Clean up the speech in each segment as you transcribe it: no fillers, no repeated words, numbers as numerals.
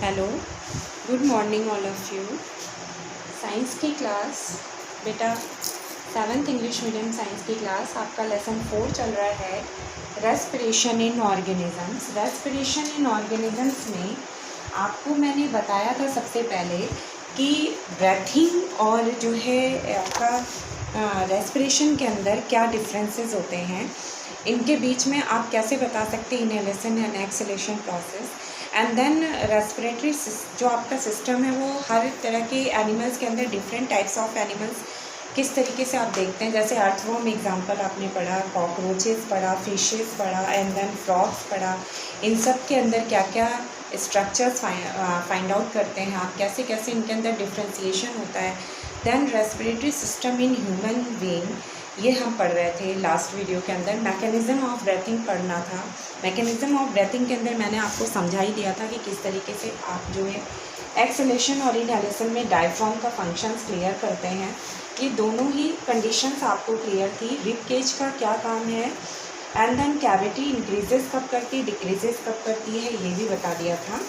Hello, good morning all of you. Science की class बेटा, seventh English medium science की class आपका lesson 4 चल रहा है, respiration in organisms. Respiration in organisms में आपको मैंने बताया था सबसे पहले कि ब्रेथिंग और जो है आपका रेस्पिरेशन के अंदर क्या डिफरेंसेस होते हैं, इनके बीच में आप कैसे बता सकते हैं inhalation and exhalation process. And then respiratory जो आपका सिस्टम है वो हर तरह के एनिमल्स के अंदर डिफरेंट टाइप्स ऑफ एनिमल्स किस तरीके से आप देखते हैं, जैसे अर्थवर्म एग्जांपल आपने पढ़ा, कॉकरोचेस पढ़ा, फिशेस पढ़ा एंड देन फ्रॉग्स पढ़ा। इन सब के अंदर क्या क्या स्ट्रक्चर्स फाइंड आउट करते हैं आप, कैसे कैसे इनके अंदर डिफ्रेंसिएशन होता है। Then respiratory system in human being, ये हम पढ़ रहे थे लास्ट वीडियो के अंदर। मैकेनिज़्म ऑफ ब्रेथिंग पढ़ना था। मैकेनिज़्म ऑफ ब्रेथिंग के अंदर मैंने आपको समझा ही दिया था कि किस तरीके से आप जो है एक्सहेलेशन और इनहेलेशन में डायफ्राम का फंक्शंस क्लियर करते हैं। ये दोनों ही कंडीशंस आपको क्लियर थी। रिब केज का क्या काम है, एंड देन कैविटी इंक्रीजेस कब करती है, डिक्रीजेस कब करती है, ये भी बता दिया था।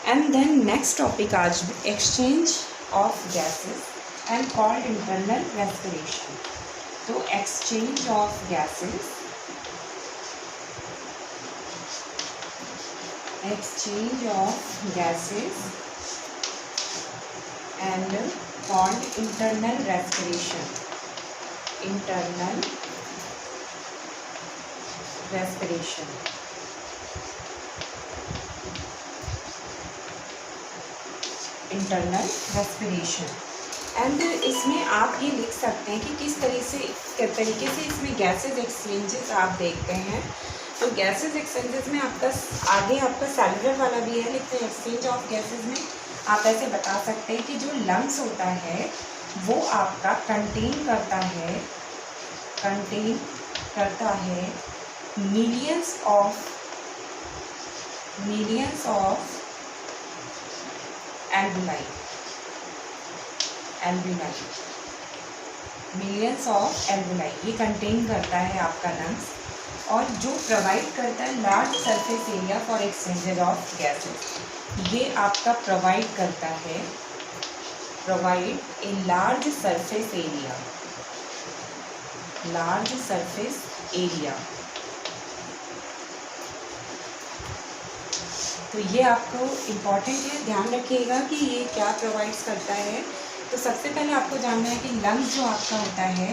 एंड देन नेक्स्ट टॉपिक आज exchange of gases and called internal respiration. तो exchange of gases, exchange of gases and called internal respiration. Internal respiration. Internal respiration. And इसमें आप ये लिख सकते हैं कि किस तरीके से इसमें गैसेस एक्सचेंजेस आप देखते हैं। तो गैसेस एक्सचेंजेस में आपका आगे आपका सेलुलर वाला भी है, लेकिन एक्सचेंज ऑफ गैसेस में आप ऐसे बता सकते हैं कि जो लंग्स होता है वो आपका कंटेन करता है millions of alveoli, millions of alveoli ये कंटेन करता है आपका लंग्स, और जो प्रोवाइड करता है large surface area for exchange of gases. ये आपका प्रोवाइड करता है, provide a large surface area. तो ये आपको इम्पॉर्टेंट है, ध्यान रखिएगा कि ये क्या प्रोवाइड्स करता है। तो सबसे पहले आपको जानना है कि लंग्स जो आपका होता है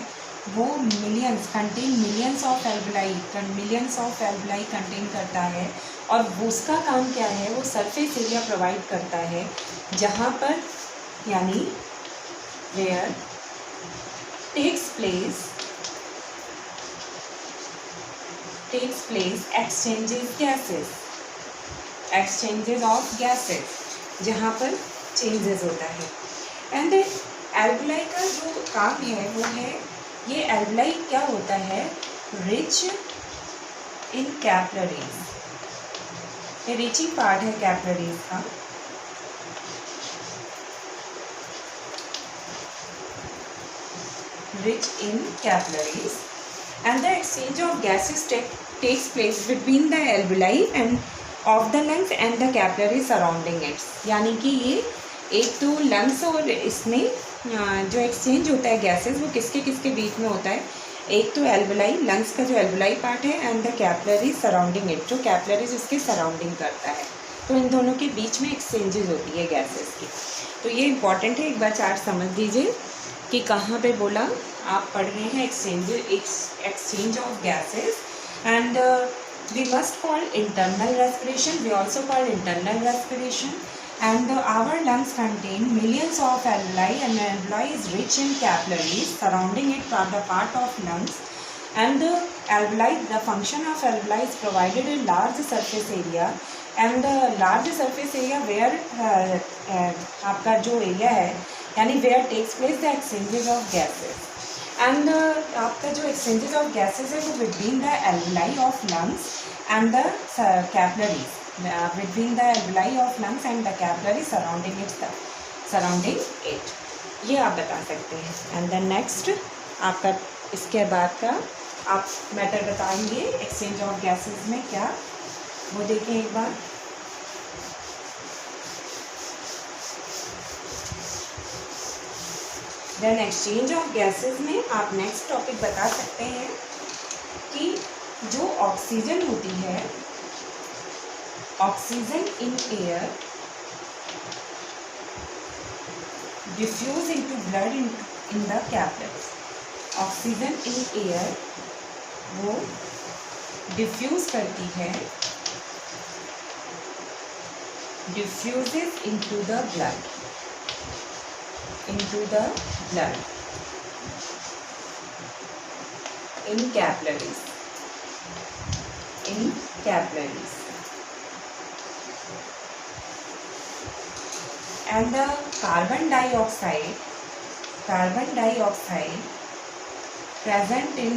वो contain millions of alveoli contain करता है, और उसका काम क्या है, वो सरफेस एरिया प्रोवाइड करता है जहाँ पर यानी where takes place exchanges of gases, जहाँ पर चेंजेस होता है। एंड एल्विलाई का जो काम है वो है, ये एल्विलाई क्या होता है, रिच इन कैपिलरीज, ये रीचिंग पार्ट है कैपिलरीज का। Rich in capillaries and the exchange of gases takes place between the alveoli and of the lungs and the capillary surrounding its. यानी कि ये एक तो लंग्स और इसमें जो एक्सचेंज होता है गैसेस वो किसके किसके बीच में होता है, एक तो एल्विलाई, लंग्स का जो एल्विलाई पार्ट है, and the capillary surrounding it, जो कैपिलरीज उसके सराउंडिंग करता है। तो इन दोनों के बीच में एक्सचेंजेस होती है गैसेस की। तो ये इंपॉर्टेंट है, एक बार चार्ट समझ दीजिए कि कहाँ पे बोला आप पढ़ रहे हैं exchange of gases. And we must call internal respiration, we also call internal respiration, and our lungs contain millions of alveoli, and alveoli is rich in capillaries surrounding it are the part of lungs, and the alveoli, the function of alveoli is provided a large surface area, and the large surface area where आपका जो area है यानी where takes place the exchanges of gases, and आपका जो exchanges of gases है वो between the alveoli of lungs and the capillaries, between the alveoli of lungs and the capillary surrounding it, ये आप बता सकते हैं। एंड देन नेक्स्ट आपका इसके बाद का आप मैटर बताएंगे एक्सचेंज ऑफ गैसेस में क्या, वो देखें एक बार। देन एक्सचेंज ऑफ गैसेस में आप नेक्स्ट टॉपिक बता सकते हैं कि जो ऑक्सीजन होती है, oxygen in air diffuse into blood in the capillaries. Oxygen in air वो डिफ्यूज करती है, diffuses into the blood, into the blood in capillaries, in capillaries. And the carbon dioxide present in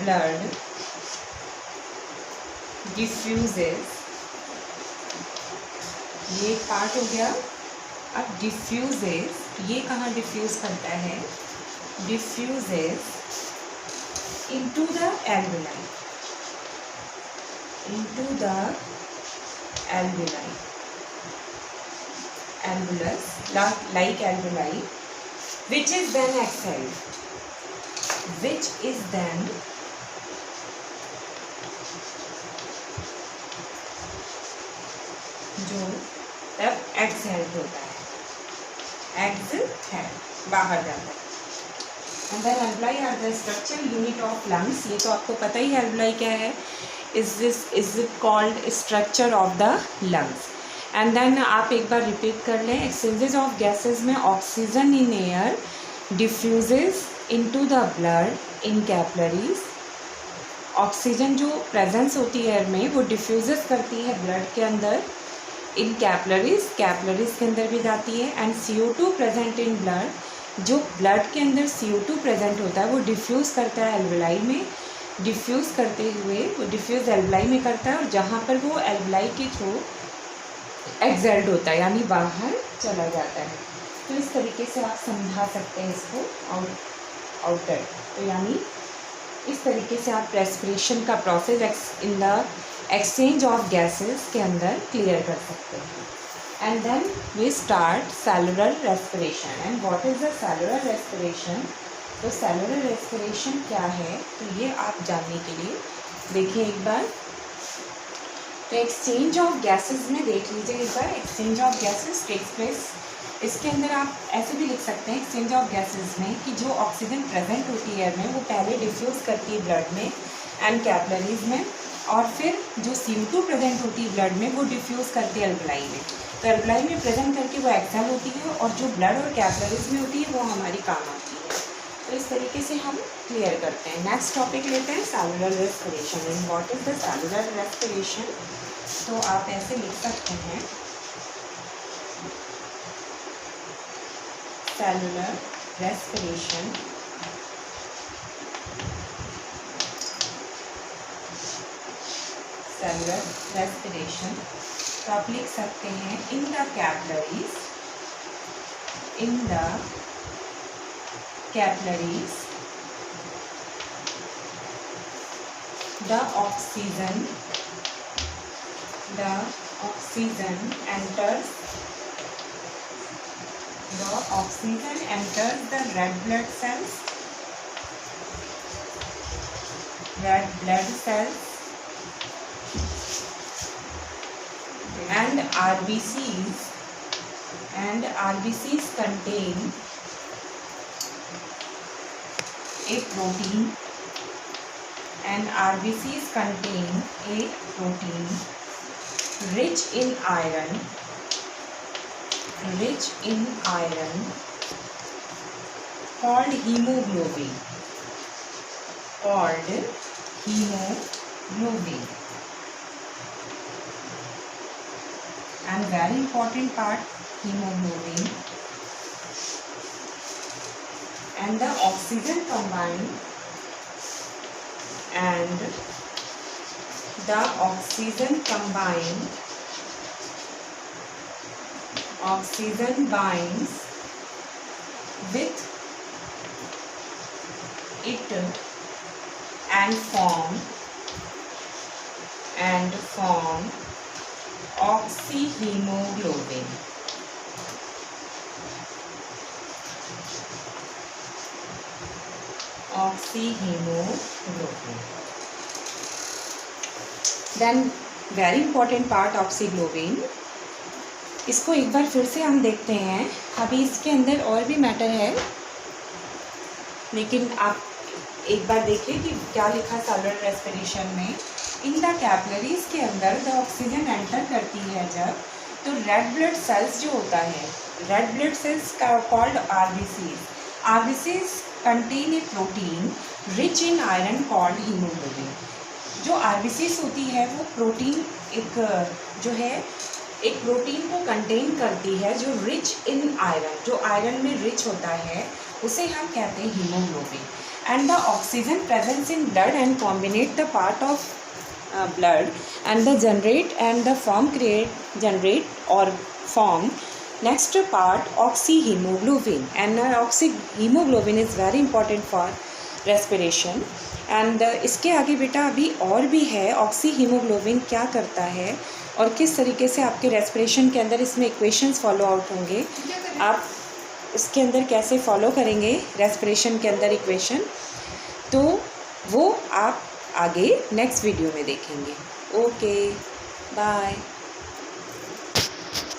blood diffuses, ये एक part हो गया। अब diffuses, ये कहाँ डिफ्यूज करता है, diffuses into the alveoli, into the alveoli, alveolus like alveoli, which is then exhaled, which is then जो तब एक्सहेल्ड होता है, एक्सहेल बाहर जाता है। And then alveoli are the structural unit of lungs. ये तो आपको पता ही है एल्वुलाई क्या है, is called structure of the lungs. And then आप एक बार रिपीट कर लें, एक्सचेंजेस ऑफ गैसेस में oxygen in air diffuses into the blood in capillaries. Oxygen जो प्रेजेंस होती है एयर में वो डिफ्यूजेस करती है ब्लड के अंदर, इन कैपिलरीज, कैपिलरीज के अंदर भी जाती है। And CO2 present in blood, जो ब्लड के अंदर CO2 प्रेजेंट होता है वो डिफ्यूज़ करता है एल्वुलाई में, डिफ्यूज़ करते हुए वो डिफ्यूज़ एल्वुलाई में करता है, और जहाँ पर वो एल्वुलाई के थ्रू एक्सहेल्ड होता है यानी बाहर चला जाता है। तो इस तरीके से आप समझा सकते हैं इसको आउटर। तो यानी इस तरीके से आप रेस्पिरेशन का process in the exchange of gases के अंदर क्लियर कर सकते हैं। And then we start cellular respiration. And what is the cellular respiration? तो सेलुलर रेस्पिरेशन क्या है, तो ये आप जानने के लिए देखिए एक बार। तो एक्सचेंज ऑफ गैसेस में देख लीजिए एक बार, exchange of gases takes place. इसके अंदर आप ऐसे भी लिख सकते हैं एक्सचेंज ऑफ गैसेस में कि जो ऑक्सीजन प्रेजेंट होती है एयर में वो पहले डिफ्यूज़ करती है ब्लड में एंड कैपिलरीज में, और फिर जो CO2 प्रेजेंट होती है ब्लड में वो डिफ्यूज़ करती है एल्वुलाई में। तो एल्वुलाई में प्रेजेंट करके वो एक्सहेल होती है, और जो ब्लड और कैपिलरीज में होती है वो हमारी काम आती है। तो इस तरीके से हम क्लियर करते हैं। नेक्स्ट टॉपिक लेते हैं cellular respiration. And what is the cellular respiration? तो आप ऐसे लिख सकते हैं, सेलुलर रेस्पिरेशन सेलुलर रेस्पिरेशन। तो आप लिख सकते हैं इन the capillaries, in the capillaries the oxygen enters the red blood cells and RBCs contain a protein, and RBCs contain a protein rich in iron called hemoglobin, and very important part, hemoglobin, and the oxygen combined, oxygen binds with it and form oxyhemoglobin. Oxyhaemoglobin. Then very important part oxyglobin, इसको एक बार फिर से हम देखते हैं। अभी इसके अंदर और भी मैटर है, लेकिन आप एक बार देखिए कि क्या लिखा सेलुलर रेस्पिरेशन में। इन द कैपिलरीज के अंदर द ऑक्सीजन एंटर करती है जब, तो रेड ब्लड सेल्स जो होता है, red blood cells called RBCs, RBCs contain a protein rich in iron called haemoglobin. जो आरबीसीज होती है वो प्रोटीन एक प्रोटीन को कंटेन करती है जो रिच इन आयरन, जो आयरन में रिच होता है, उसे हम कहते हैं haemoglobin. And the oxygen presence in blood and कॉम्बिनेट the part of blood and the generate or form next part oxyhemoglobin, and oxyhemoglobin is very important for respiration। and इसके आगे बेटा अभी और भी है, ऑक्सीहीमोग्लोबिन क्या करता है और किस तरीके से आपके रेस्पिरेशन के अंदर इसमें इक्वेशंस फॉलो आउट होंगे, आप इसके अंदर कैसे फॉलो करेंगे रेस्पिरेशन के अंदर इक्वेशन, तो वो आप आगे नेक्स्ट वीडियो में देखेंगे। Okay bye.